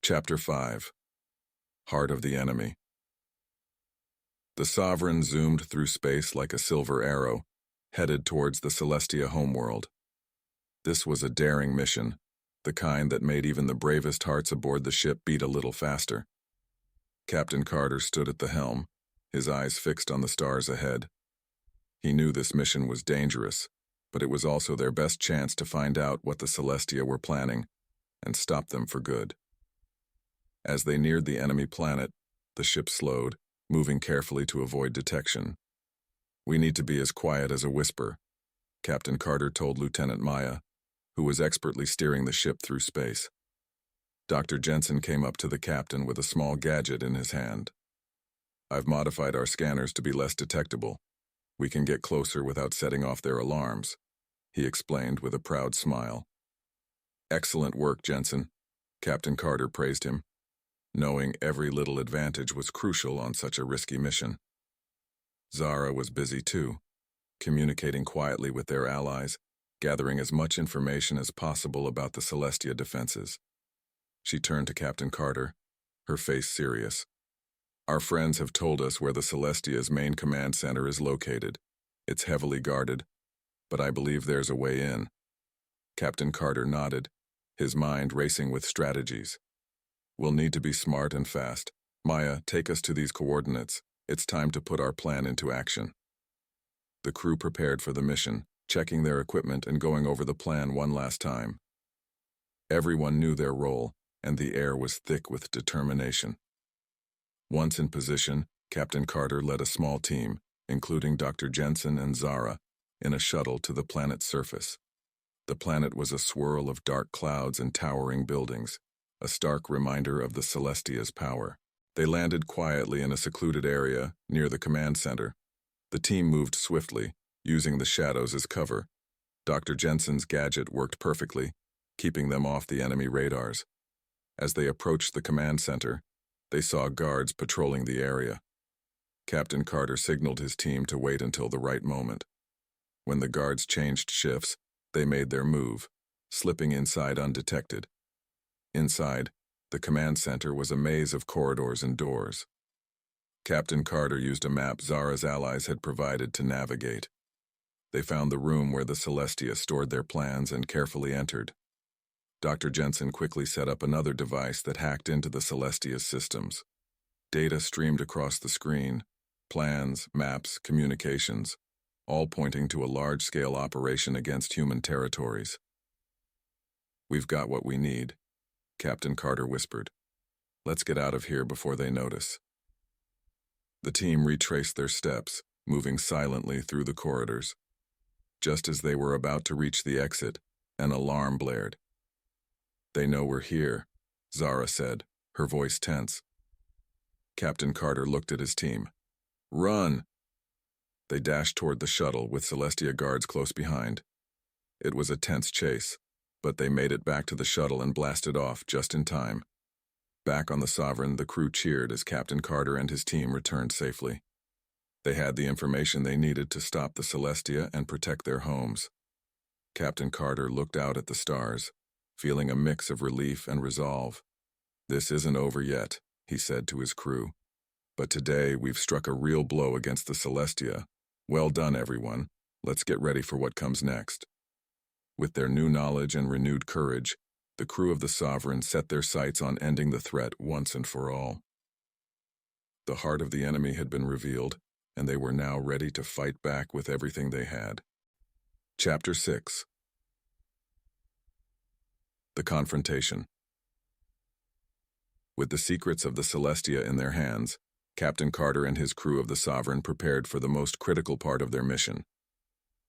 Chapter 5. Heart of the Enemy. The Sovereign zoomed through space like a silver arrow, headed towards the Celestia homeworld. This was a daring mission, the kind that made even the bravest hearts aboard the ship beat a little faster. Captain Carter stood at the helm, his eyes fixed on the stars ahead. He knew this mission was dangerous, but it was also their best chance to find out what the Celestia were planning and stop them for good. As they neared the enemy planet, the ship slowed, moving carefully to avoid detection. "We need to be as quiet as a whisper," Captain Carter told Lieutenant Maya, who was expertly steering the ship through space. Dr. Jensen came up to the captain with a small gadget in his hand. "I've modified our scanners to be less detectable. We can get closer without setting off their alarms," he explained with a proud smile. "Excellent work, Jensen," Captain Carter praised him. Knowing every little advantage was crucial on such a risky mission. Zara was busy too, communicating quietly with their allies, gathering as much information as possible about the Celestia defenses. She turned to Captain Carter, her face serious. "Our friends have told us where the Celestia's main command center is located. It's heavily guarded, but I believe there's a way in." Captain Carter nodded, his mind racing with strategies. "We'll need to be smart and fast. Maya, take us to these coordinates. It's time to put our plan into action." The crew prepared for the mission, checking their equipment and going over the plan one last time. Everyone knew their role, and the air was thick with determination. Once in position, Captain Carter led a small team, including Dr. Jensen and Zara, in a shuttle to the planet's surface. The planet was a swirl of dark clouds and towering buildings, a stark reminder of the Celestia's power. They landed quietly in a secluded area near the command center. The team moved swiftly, using the shadows as cover. Dr. Jensen's gadget worked perfectly, keeping them off the enemy radars. As they approached the command center, they saw guards patrolling the area. Captain Carter signaled his team to wait until the right moment. When the guards changed shifts, they made their move, slipping inside undetected. Inside, the command center was a maze of corridors and doors. Captain Carter used a map Zara's allies had provided to navigate. They found the room where the Celestia stored their plans and carefully entered. Dr. Jensen quickly set up another device that hacked into the Celestia's systems. Data streamed across the screen, plans, maps, communications, all pointing to a large-scale operation against human territories. "We've got what we need," Captain Carter whispered. "Let's get out of here before they notice." The team retraced their steps, moving silently through the corridors. Just as they were about to reach the exit, an alarm blared. "They know we're here," Zara said, her voice tense. Captain Carter looked at his team. "Run!" They dashed toward the shuttle with Celestia guards close behind. It was a tense chase, but they made it back to the shuttle and blasted off just in time. Back on the Sovereign, the crew cheered as Captain Carter and his team returned safely. They had the information they needed to stop the Celestia and protect their homes. Captain Carter looked out at the stars, feeling a mix of relief and resolve. "This isn't over yet," he said to his crew. "But today we've struck a real blow against the Celestia. Well done, everyone. Let's get ready for what comes next." With their new knowledge and renewed courage, the crew of the Sovereign set their sights on ending the threat once and for all. The heart of the enemy had been revealed, and they were now ready to fight back with everything they had. Chapter 6. The Confrontation. With the secrets of the Celestia in their hands, Captain Carter and his crew of the Sovereign prepared for the most critical part of their mission.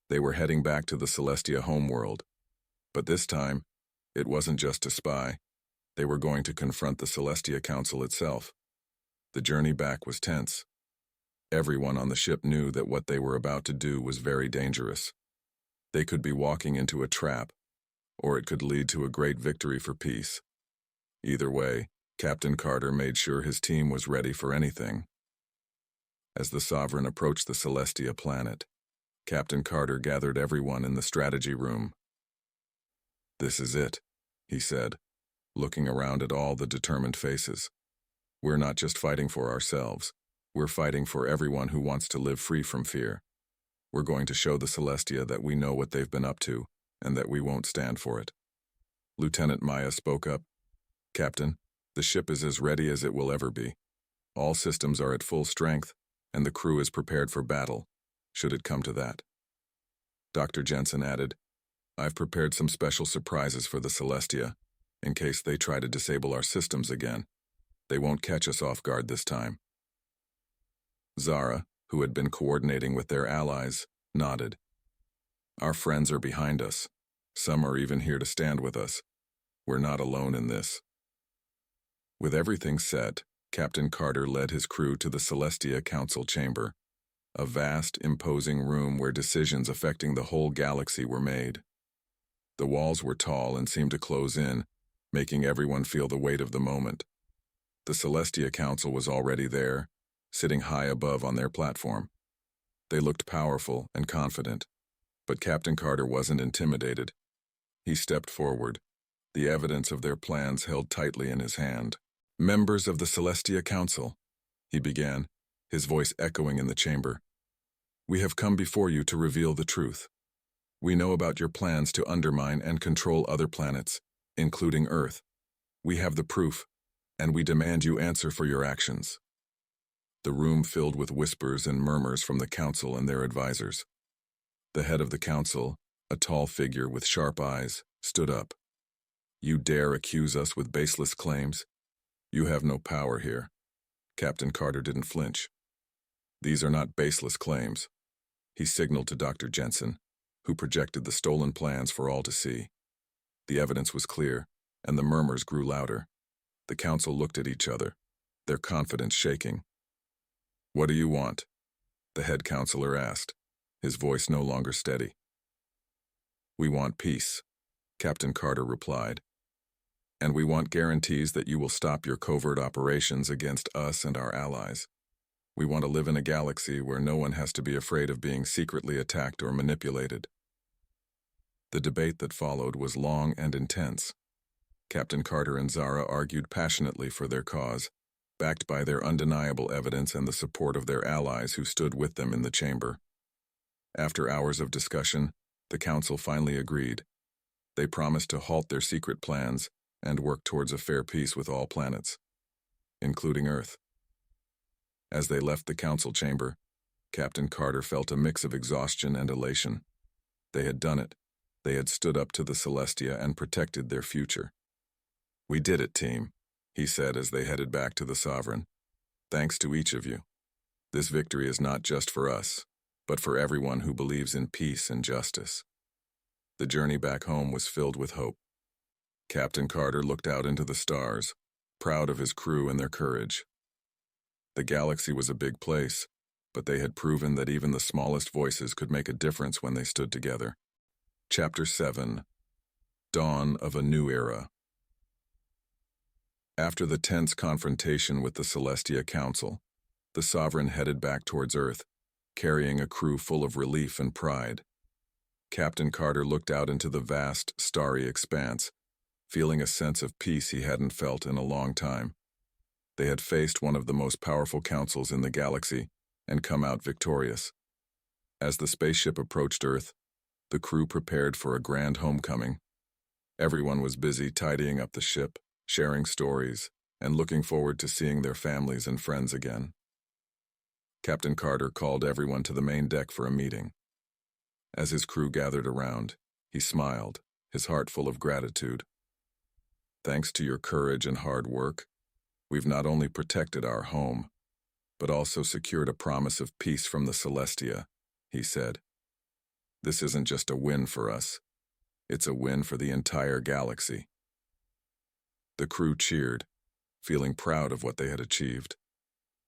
They were heading back to the Celestia homeworld. But this time, it wasn't just to spy. They were going to confront the Celestia Council itself. The journey back was tense. Everyone on the ship knew that what they were about to do was very dangerous. They could be walking into a trap, or it could lead to a great victory for peace. Either way, Captain Carter made sure his team was ready for anything. As the Sovereign approached the Celestia planet, Captain Carter gathered everyone in the strategy room. "This is it," he said. looking around at all the determined faces. We're not just fighting for ourselves. We're fighting for everyone who wants to live free from fear. We're going to show the Celestia that we know what they've been up to, and that we won't stand for it. Lieutenant Maya spoke up. Captain, the ship is as ready as it will ever be. All systems are at full strength, and the crew is prepared for battle, should it come to that. Dr. Jensen added, I've prepared some special surprises for the Celestia, in case they try to disable our systems again. They won't catch us off guard this time. Zara, who had been coordinating with their allies, nodded. Our friends are behind us. Some are even here to stand with us. We're not alone in this. With everything set, Captain Carter led his crew to the Celestia Council chamber, a vast, imposing room where decisions affecting the whole galaxy were made. The walls were tall and seemed to close in, making everyone feel the weight of the moment. The Celestia Council was already there, sitting high above on their platform. They looked powerful and confident, but Captain Carter wasn't intimidated. He stepped forward, the evidence of their plans held tightly in his hand. Members of the Celestia Council, he began, his voice echoing in the chamber. We have come before you to reveal the truth. We know about your plans to undermine and control other planets, including Earth. We have the proof, and we demand you answer for your actions. The room filled with whispers and murmurs from the council and their advisors. The head of the council, a tall figure with sharp eyes, stood up. You dare accuse us with baseless claims? You have no power here. Captain Carter didn't flinch. These are not baseless claims. He signaled to Dr. Jensen, who projected the stolen plans for all to see. The evidence was clear, and the murmurs grew louder. The council looked at each other, their confidence shaking. What do you want? The head counselor asked, his voice no longer steady. We want peace, Captain Carter replied. And we want guarantees that you will stop your covert operations against us and our allies. We want to live in a galaxy where no one has to be afraid of being secretly attacked or manipulated. The debate that followed was long and intense. Captain Carter and Zara argued passionately for their cause, backed by their undeniable evidence and the support of their allies who stood with them in the chamber. After hours of discussion, the council finally agreed. They promised to halt their secret plans and work towards a fair peace with all planets, including Earth. As they left the council chamber, Captain Carter felt a mix of exhaustion and elation. They had done it. They had stood up to the Celestia and protected their future. We did it, team, he said as they headed back to the Sovereign. Thanks to each of you. This victory is not just for us, but for everyone who believes in peace and justice. The journey back home was filled with hope. Captain Carter looked out into the stars, proud of his crew and their courage. The galaxy was a big place, but they had proven that even the smallest voices could make a difference when they stood together. Chapter 7. Dawn of a New Era. After the tense confrontation with the Celestia Council, the Sovereign headed back towards Earth, carrying a crew full of relief and pride. Captain Carter looked out into the vast, starry expanse, feeling a sense of peace he hadn't felt in a long time. They had faced one of the most powerful councils in the galaxy and come out victorious. As the spaceship approached Earth, the crew prepared for a grand homecoming. Everyone was busy tidying up the ship, sharing stories, and looking forward to seeing their families and friends again. Captain Carter called everyone to the main deck for a meeting. As his crew gathered around, he smiled, his heart full of gratitude. Thanks to your courage and hard work, we've not only protected our home, but also secured a promise of peace from the Celestia, he said. This isn't just a win for us, it's a win for the entire galaxy. The crew cheered, feeling proud of what they had achieved.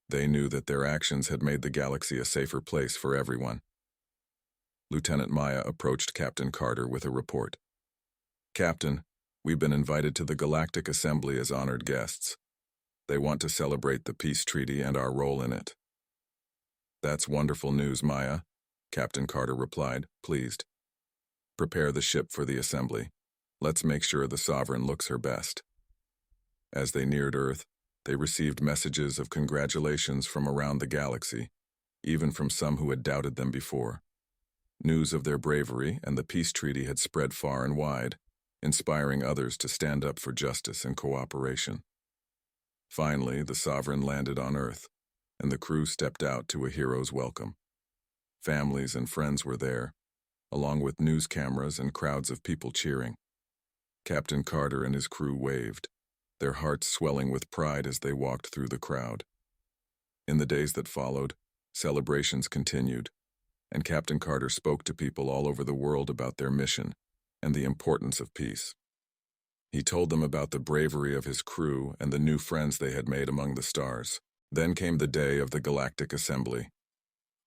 They knew that their actions had made the galaxy a safer place for everyone. Lieutenant Maya approached Captain Carter with a report. Captain, we've been invited to the Galactic Assembly as honored guests. They want to celebrate the peace treaty and our role in it. That's wonderful news, Maya, Captain Carter replied, pleased. Prepare the ship for the assembly. Let's make sure the Sovereign looks her best. As they neared Earth, they received messages of congratulations from around the galaxy, even from some who had doubted them before. News of their bravery and the peace treaty had spread far and wide, inspiring others to stand up for justice and cooperation. Finally, the Sovereign landed on Earth, and the crew stepped out to a hero's welcome. Families and friends were there, along with news cameras and crowds of people cheering. Captain Carter and his crew waved, their hearts swelling with pride as they walked through the crowd. In the days that followed, celebrations continued, and Captain Carter spoke to people all over the world about their mission and the importance of peace. He told them about the bravery of his crew and the new friends they had made among the stars. Then came the day of the Galactic Assembly.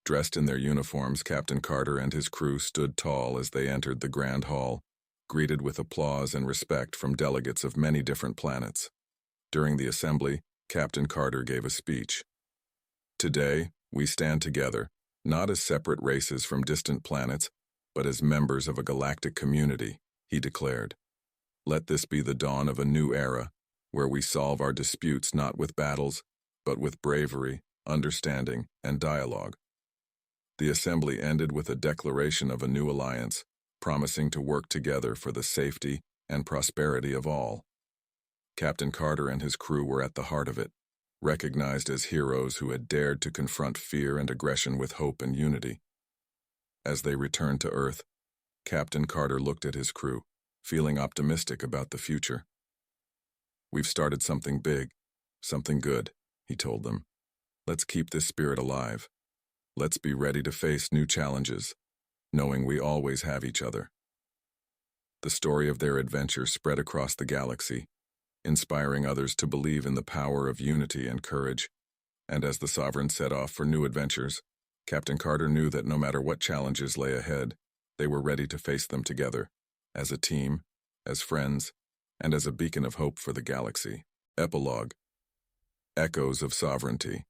Dressed in their uniforms, Captain Carter and his crew stood tall as they entered the Grand Hall, greeted with applause and respect from delegates of many different planets. During the assembly, Captain Carter gave a speech. "Today, we stand together, not as separate races from distant planets, but as members of a galactic community," he declared. "Let this be the dawn of a new era, where we solve our disputes not with battles, but with bravery, understanding, and dialogue." The assembly ended with a declaration of a new alliance, promising to work together for the safety and prosperity of all. Captain Carter and his crew were at the heart of it, recognized as heroes who had dared to confront fear and aggression with hope and unity. As they returned to Earth, Captain Carter looked at his crew, feeling optimistic about the future. "We've started something big, something good," he told them. "Let's keep this spirit alive. Let's be ready to face new challenges, knowing we always have each other." The story of their adventure spread across the galaxy, inspiring others to believe in the power of unity and courage. And as the Sovereign set off for new adventures, Captain Carter knew that no matter what challenges lay ahead, they were ready to face them together, as a team, as friends, and as a beacon of hope for the galaxy. Epilogue. Echoes of Sovereignty.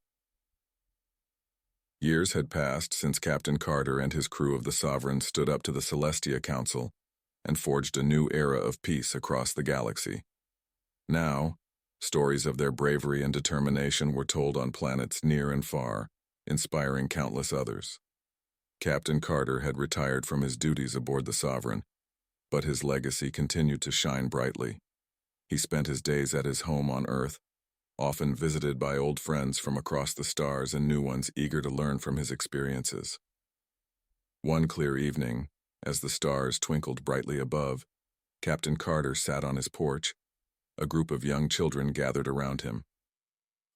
Years had passed since Captain Carter and his crew of the Sovereign stood up to the Celestia Council and forged a new era of peace across the galaxy. Now, stories of their bravery and determination were told on planets near and far, inspiring countless others. Captain Carter had retired from his duties aboard the Sovereign, but his legacy continued to shine brightly. He spent his days at his home on Earth, often visited by old friends from across the stars and new ones eager to learn from his experiences. One clear evening, as the stars twinkled brightly above, Captain Carter sat on his porch. A group of young children gathered around him.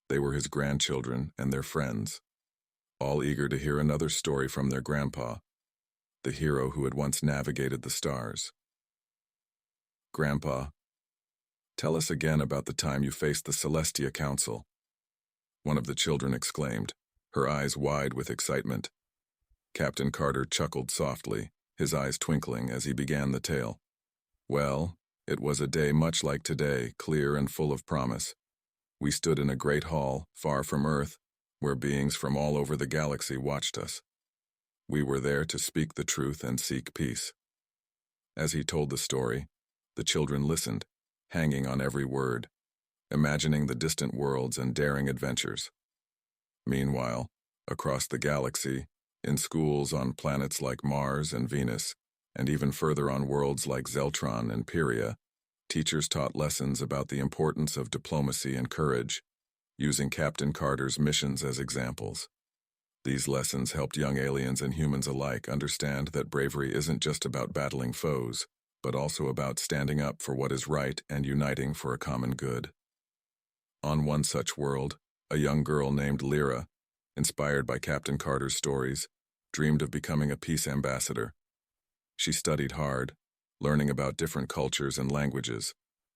They were his grandchildren and their friends, all eager to hear another story from their grandpa, the hero who had once navigated the stars. "Grandpa, tell us again about the time you faced the Celestia Council," one of the children exclaimed, her eyes wide with excitement. Captain Carter chuckled softly, his eyes twinkling as he began the tale. "Well, it was a day much like today, clear and full of promise. We stood in a great hall, far from Earth, where beings from all over the galaxy watched us. We were there to speak the truth and seek peace." As he told the story, the children listened, hanging on every word, imagining the distant worlds and daring adventures. Meanwhile, across the galaxy, in schools on planets like Mars and Venus, and even further on worlds like Zeltron and Pyria, teachers taught lessons about the importance of diplomacy and courage, using Captain Carter's missions as examples. These lessons helped young aliens and humans alike understand that bravery isn't just about battling foes, but also about standing up for what is right and uniting for a common good. On one such world, a young girl named Lyra, inspired by Captain Carter's stories, dreamed of becoming a peace ambassador. She studied hard, learning about different cultures and languages,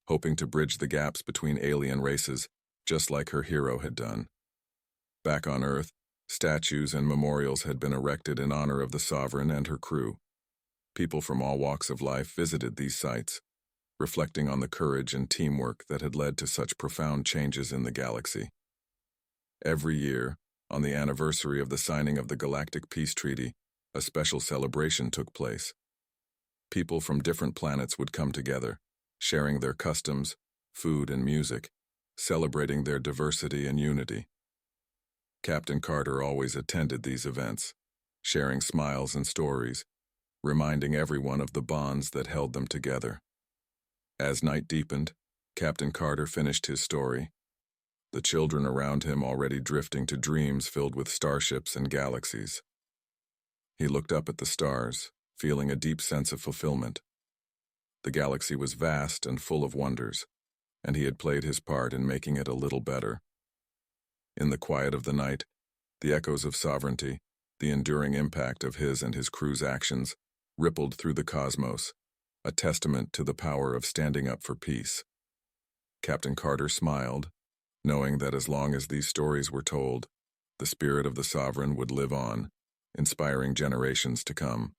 hoping to bridge the gaps between alien races, just like her hero had done. Back on Earth, statues and memorials had been erected in honor of the Sovereign and her crew. People from all walks of life visited these sites, reflecting on the courage and teamwork that had led to such profound changes in the galaxy. Every year, on the anniversary of the signing of the Galactic Peace Treaty, a special celebration took place. People from different planets would come together, sharing their customs, food, and music, celebrating their diversity and unity. Captain Carter always attended these events, sharing smiles and stories, reminding everyone of the bonds that held them together. As night deepened, Captain Carter finished his story, the children around him already drifting to dreams filled with starships and galaxies. He looked up at the stars, feeling a deep sense of fulfillment. The galaxy was vast and full of wonders, and he had played his part in making it a little better. In the quiet of the night, the echoes of sovereignty, the enduring impact of his and his crew's actions, rippled through the cosmos, a testament to the power of standing up for peace. Captain Carter smiled, knowing that as long as these stories were told, the spirit of the sovereign would live on, inspiring generations to come.